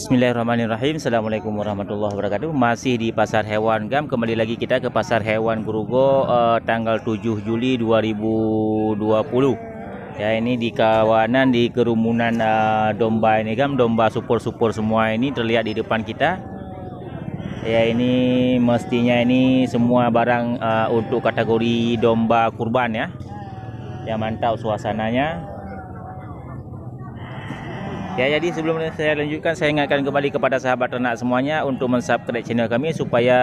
Bismillahirrahmanirrahim. Assalamualaikum warahmatullahi wabarakatuh. Masih di pasar hewan Gam. Kembali lagi kita ke pasar hewan Grogol tanggal 7 Juli 2020. Ya, ini di kawanan di kerumunan domba ini Gam. Domba super semua ini terlihat di depan kita. Ya, ini mestinya ini semua barang untuk kategori domba kurban ya. Ya, mantap suasananya. Ya, jadi sebelum saya lanjutkan, saya ingatkan kembali kepada sahabat ternak semuanya untuk mensubscribe channel kami supaya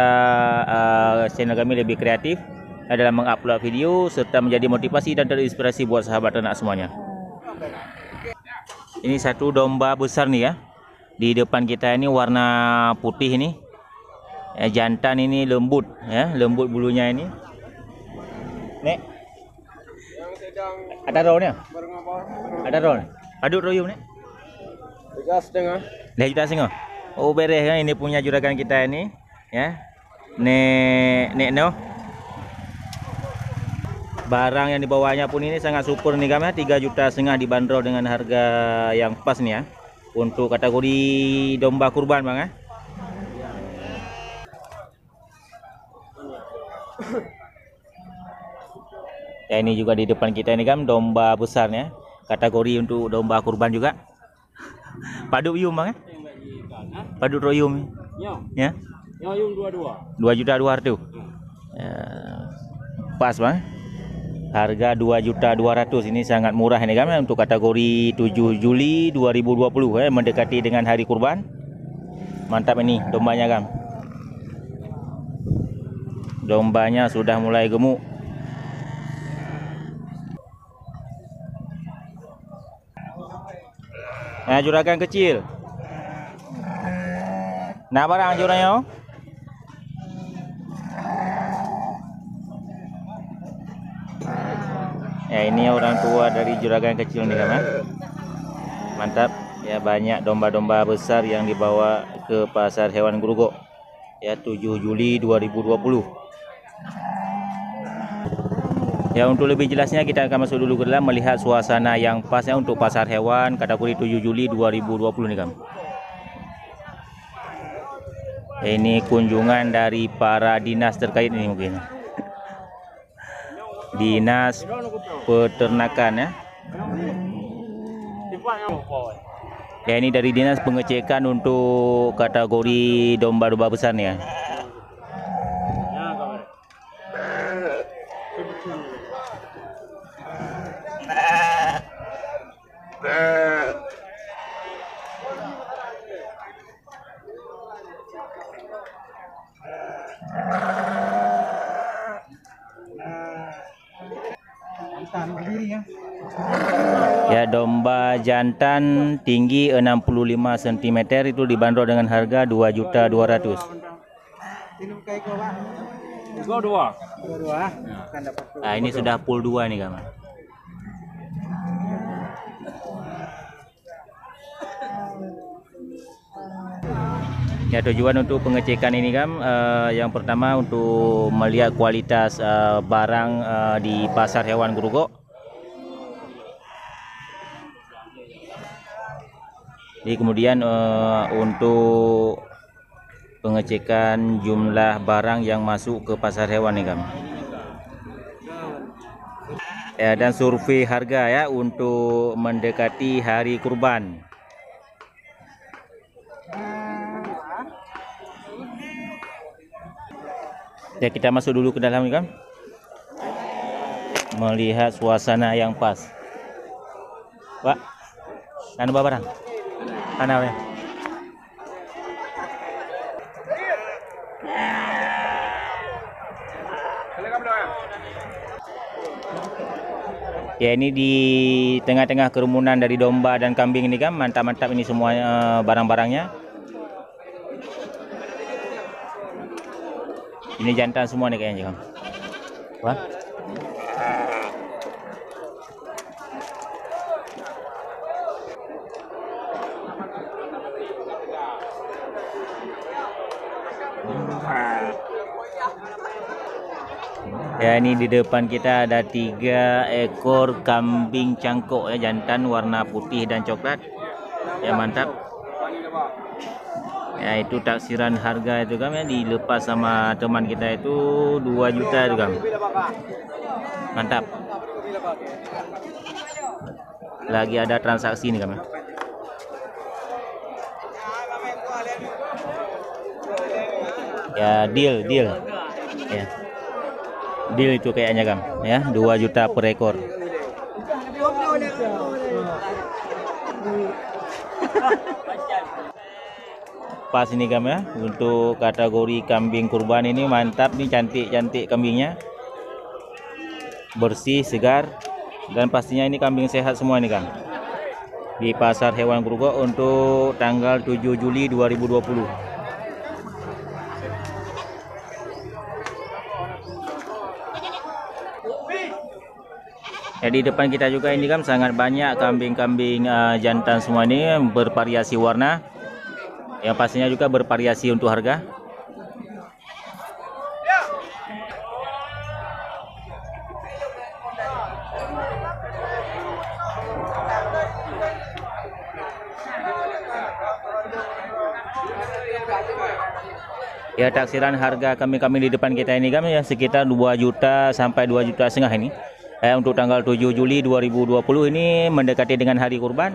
channel kami lebih kreatif dalam mengupload video serta menjadi motivasi dan terinspirasi buat sahabat ternak semuanya. Ini satu domba besar nih ya. Di depan kita ini warna putih ini. Jantan ini lembut ya, lembut bulunya ini. Nek. Ada rohnya? Ada roh. Aduk royum nih. 2,5 juta. Oh, beres kan, ini punya juragan kita ini ya. Nek no. Barang yang dibawanya pun ini sangat super nih Gam ya. 3,5 juta dibanderol dengan harga yang pas nih ya. Untuk kategori domba kurban Bang ya. Ya, ini juga di depan kita ini Gam, domba besarnya. Kategori untuk domba kurban juga. Paduk yum Bang ya? Paduk royum. Ya. Yum 2,2 juta. Ya. Pas Bang. Harga 2,2 juta. Ini sangat murah ini Gam untuk kategori 7 Juli 2020 ya, mendekati dengan hari kurban. Mantap ini dombanya Gam. Dombanya sudah mulai gemuk. Nah, juragan kecil. Nah, barang jurangnya. Ya, ini orang tua dari juragan kecil nih Kan. Mantap. Ya, banyak domba-domba besar yang dibawa ke pasar hewan Grogol. Ya, 7 Juli 2020. Ya, untuk lebih jelasnya kita akan masuk dulu ke dalam melihat suasana yang pasnya untuk pasar hewan kategori 7 Juli 2020 nih Kam. Ini kunjungan dari para dinas terkait ini mungkin. Dinas peternakan ya. Ya, ini dari dinas pengecekan untuk kategori domba-domba besar nih ya. Ya, domba jantan tinggi 65 cm itu dibanderol dengan harga 2,2 juta. Nah, ini sudah pool 2 nih Kam. Ya, tujuan untuk pengecekan ini Kam, yang pertama untuk melihat kualitas barang di pasar hewan Grogol. Jadi kemudian untuk pengecekan jumlah barang yang masuk ke pasar hewan nih Kam. Ya, dan survei harga ya untuk mendekati hari kurban. Ya, kita masuk dulu ke dalam nih Kam. Melihat suasana yang pas. Pak, anu barang. Ana ya. Ya, ini di tengah-tengah kerumunan dari domba dan kambing ini Kam. Mantap-mantap ini semua barang-barangnya. Ini jantan semua nih kayaknya Kam. Wah. Ya, ini di depan kita ada 3 ekor kambing cangkok ya, jantan warna putih dan coklat. Ya, mantap. Ya, itu taksiran harga itu kan ya, dilepas sama teman kita itu 2 juta itu kan. Mantap. Lagi ada transaksi nih kan. Ya, deal. Ya. Deal itu kayaknya kan ya, 2 juta per ekor. Pas ini kam ya, untuk kategori kambing kurban ini mantap nih, cantik kambingnya, bersih, segar, dan pastinya ini kambing sehat semua ini kan, di Pasar Hewan Grogol untuk tanggal 7 Juli 2020. Ya, di depan kita juga ini kan sangat banyak kambing-kambing jantan semua ini, bervariasi warna. Yang pastinya juga bervariasi untuk harga. Ya, taksiran harga kambing-kambing di depan kita ini kan ya sekitar 2 juta sampai 2 juta setengah ini. Untuk tanggal 7 Juli 2020 ini mendekati dengan hari kurban.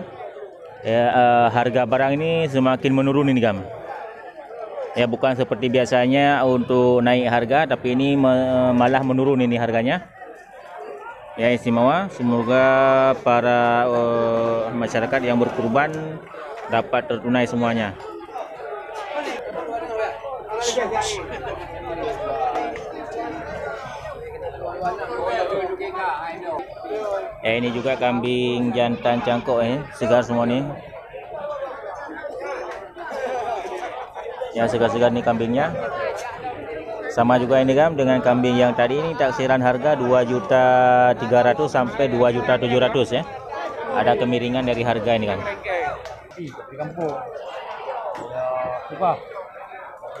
Ya, harga barang ini semakin menurun ini kam. Ya, bukan seperti biasanya untuk naik harga, tapi ini malah menurun ini harganya. Ya, istimewa. Semoga para masyarakat yang berkurban dapat tertunai semuanya. Ya, ini juga kambing jantan cangkok segar semua nih. Yang segar-segar nih kambingnya. Sama juga ini kan dengan kambing yang tadi ini taksiran harga 2.300.000 sampai 2.700.000 ya. Ada kemiringan dari harga ini kan. Di kampung. Ya, coba.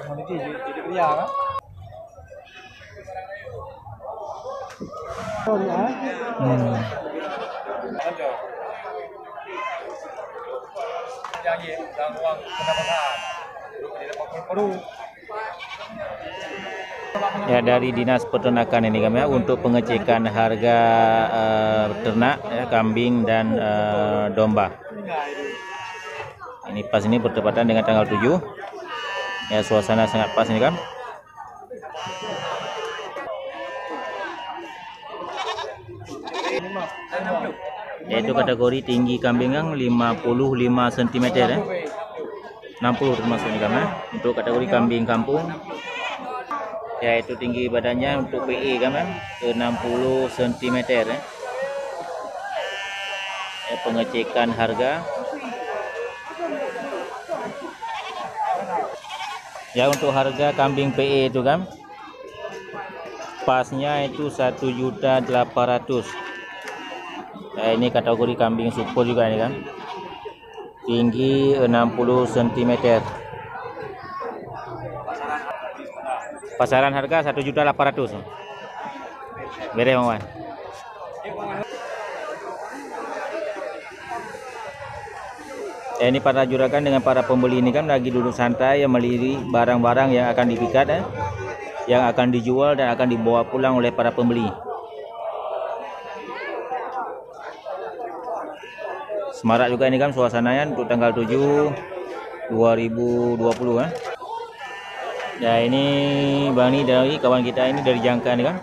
Jadi pria kan? Ya, dari Dinas Peternakan ini kami ya, untuk pengecekan harga ternak ya, kambing dan domba. Ini pas ini bertepatan dengan tanggal 7. Ya, suasana sangat pas ini kan. Yaitu kategori tinggi kambing yang 55 cm ya. 60 termasuk ini kan. Untuk kategori kambing kampung, yaitu tinggi badannya untuk PE kan ke 60 cm ya. Pengecekan harga. Ya, untuk harga kambing PE itu kan pasnya itu 1.800.000. Nah, ini kategori kambing super juga ini kan, tinggi 60 cm. Pasaran harga 1.800.000. Beres Bang Wan. Ini para juragan dengan para pembeli ini kan lagi duduk santai yang melirik barang-barang yang akan dipikat yang akan dijual dan akan dibawa pulang oleh para pembeli. Semarak juga ini kan suasananya untuk tanggal 7 2020 kan. Ya, ini Bang ini dari kawan kita ini dari Jangka nih kan,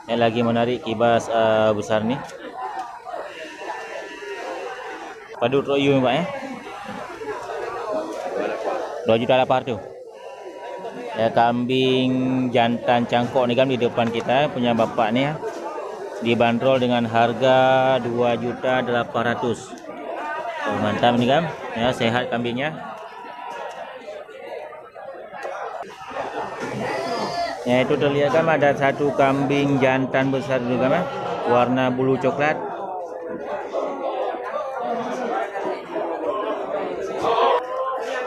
yang lagi menarik kibas besar nih. Padut royu Pak ya. 2.800.000. Ya, kambing jantan cangkok nih kan di depan kita punya bapak nih ya. Dibanderol dengan harga 2.800.000. Oh, mantap nih kan. Ya, sehat kambingnya. Ya, itu terlihat kan ada satu kambing jantan besar juga kan, warna bulu coklat.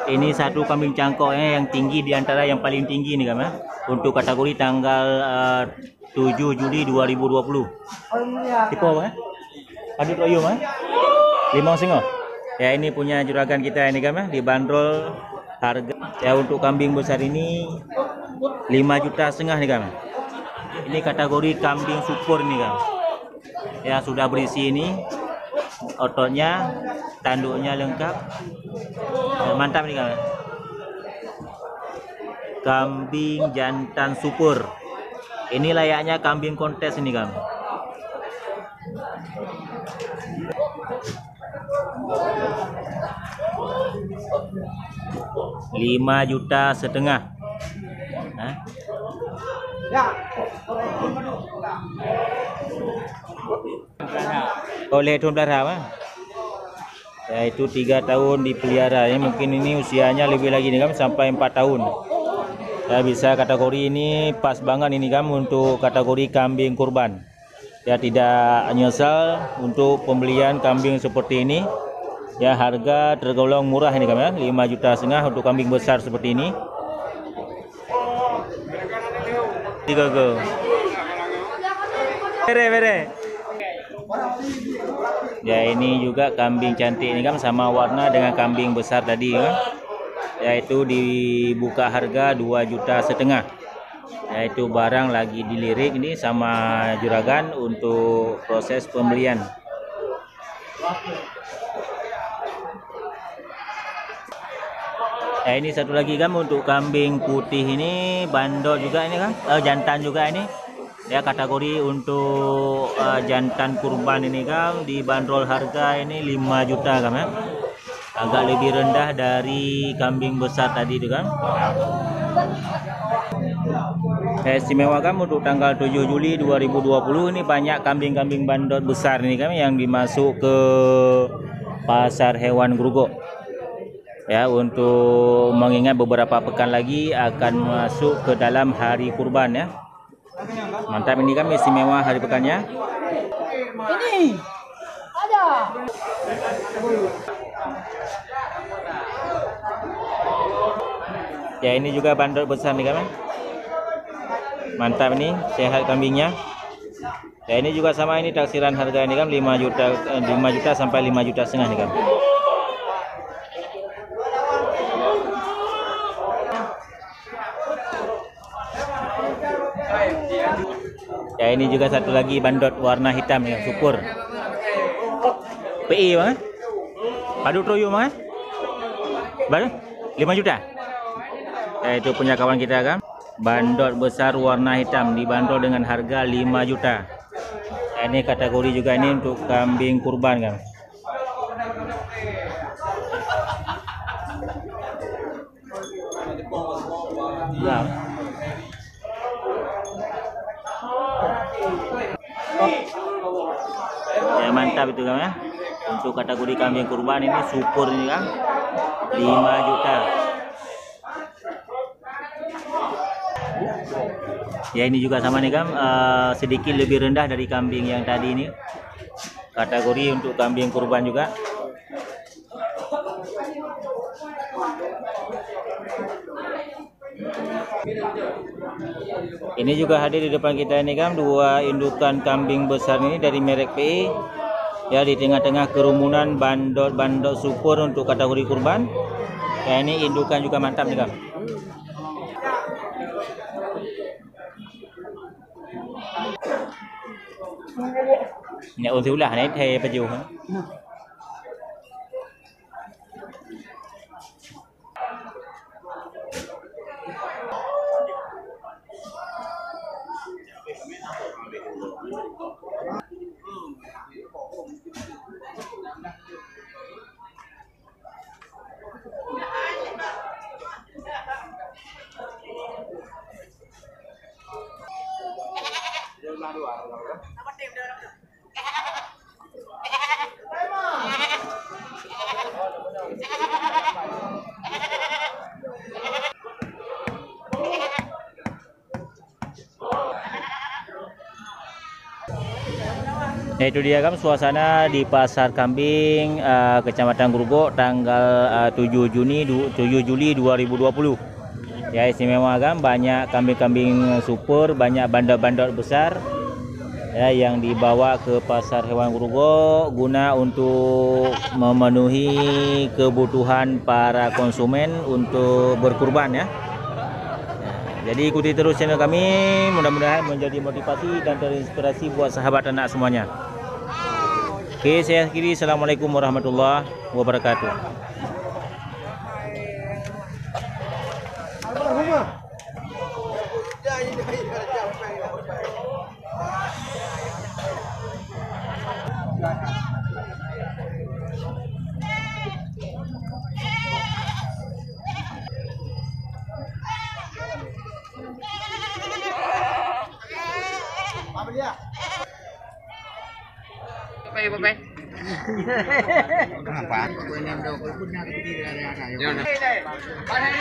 Ini satu kambing cangkoknya yang tinggi di antara yang paling tinggi nih kan, untuk kategori tanggal 7 Juli 2020. Tipe apa? Adut royo mah? 5,5. Ya, ini punya juragan kita ini kan, dibanderol harga Ya, untuk kambing besar ini 5,5 juta nih Kang. Ini kategori kambing super nih Kang. Ya, sudah berisi ini ototnya, tanduknya lengkap. Ya, mantap nih Kang. Kambing jantan super. Ini layaknya kambing kontes ini Kang. 5,5 juta. Oleh tuan pelihara, yaitu 3 tahun dipelihara. Ini mungkin ini usianya lebih lagi nih kan, sampai 4 tahun. Ya, bisa kategori ini pas banget ini kan untuk kategori kambing kurban. Ya, tidak nyesal untuk pembelian kambing seperti ini. Ya, harga tergolong murah ini kan ya, 5,5 juta untuk kambing besar seperti ini. Go. Bere. Ya, ini juga kambing cantik ini kan, sama warna dengan kambing besar tadi kan. Yaitu dibuka harga 2,5 juta. Yaitu barang lagi dilirik ini sama juragan untuk proses pembelian. Ya, ini satu lagi kan untuk kambing putih ini, bandot juga ini kan, jantan juga ini. Ya, kategori untuk jantan kurban ini kan dibanderol harga ini 5 juta kan ya. Agak lebih rendah dari kambing besar tadi itu kan. Istimewa kan untuk tanggal 7 Juli 2020 ini banyak kambing-kambing bandot besar ini kan yang dimasuk ke pasar hewan Grogol. Ya, untuk mengingat beberapa pekan lagi akan masuk ke dalam hari kurban ya. Mantap, ini kan istimewa hari pekannya. Ini ada. Ya, ini juga bandot besar nih kan. Mantap, ini sehat kambingnya. Ya, ini juga sama, ini taksiran harga ini kan 5 juta sampai 5,5 juta nih kan. Ya, ini juga satu lagi bandot warna hitam yang super. PI bang, padu troyo bang, baru 5 juta. Ya, itu punya kawan kita kan, bandot besar warna hitam dibanderol dengan harga 5 juta. Ya, ini kategori juga ini untuk kambing kurban kan. Ya. Ya, mantap itu kan ya. Untuk kategori kambing kurban ini super ini kan 5 juta. Ya, ini juga sama nih kan, sedikit lebih rendah dari kambing yang tadi ini. Kategori untuk kambing kurban juga. Ini juga hadir di depan kita ini kan, 2 indukan kambing besar ini dari merek PI. Ya, di tengah-tengah kerumunan bandot super untuk kategori kurban. Ya, ini indukan juga mantap nih kan. Ini untuk ulah ini thay baju. Nah, itu dia kan suasana di pasar kambing Kecamatan Grogol tanggal 7 Juli 2020. Ya, istimewa kan, banyak kambing-kambing super, banyak bandot-bandot besar. ya, yang dibawa ke pasar hewan Grogol guna untuk memenuhi kebutuhan para konsumen untuk berkurban ya. Jadi ikuti terus channel kami, mudah-mudahan menjadi motivasi dan terinspirasi buat sahabat anak semuanya. Oke, saya akhiri. Assalamualaikum warahmatullahi wabarakatuh. Bye. Kenapa?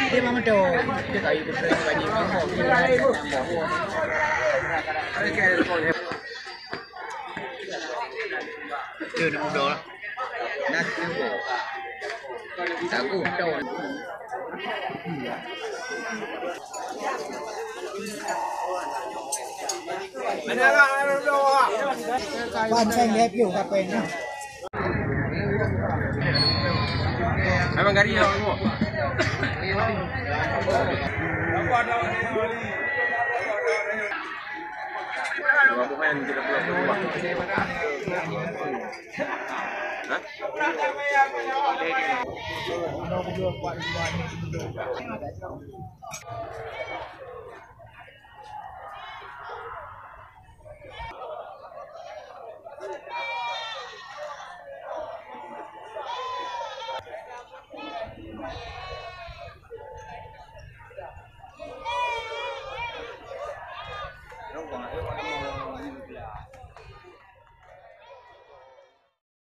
Dia mama do. Dia kayu bagi Dia nak muda lah. Nak tempo. Aku do. Quan xanh đẹp kiểu cà phê nhá. Emang gari yang lu. Aku main kita pulang. Hah?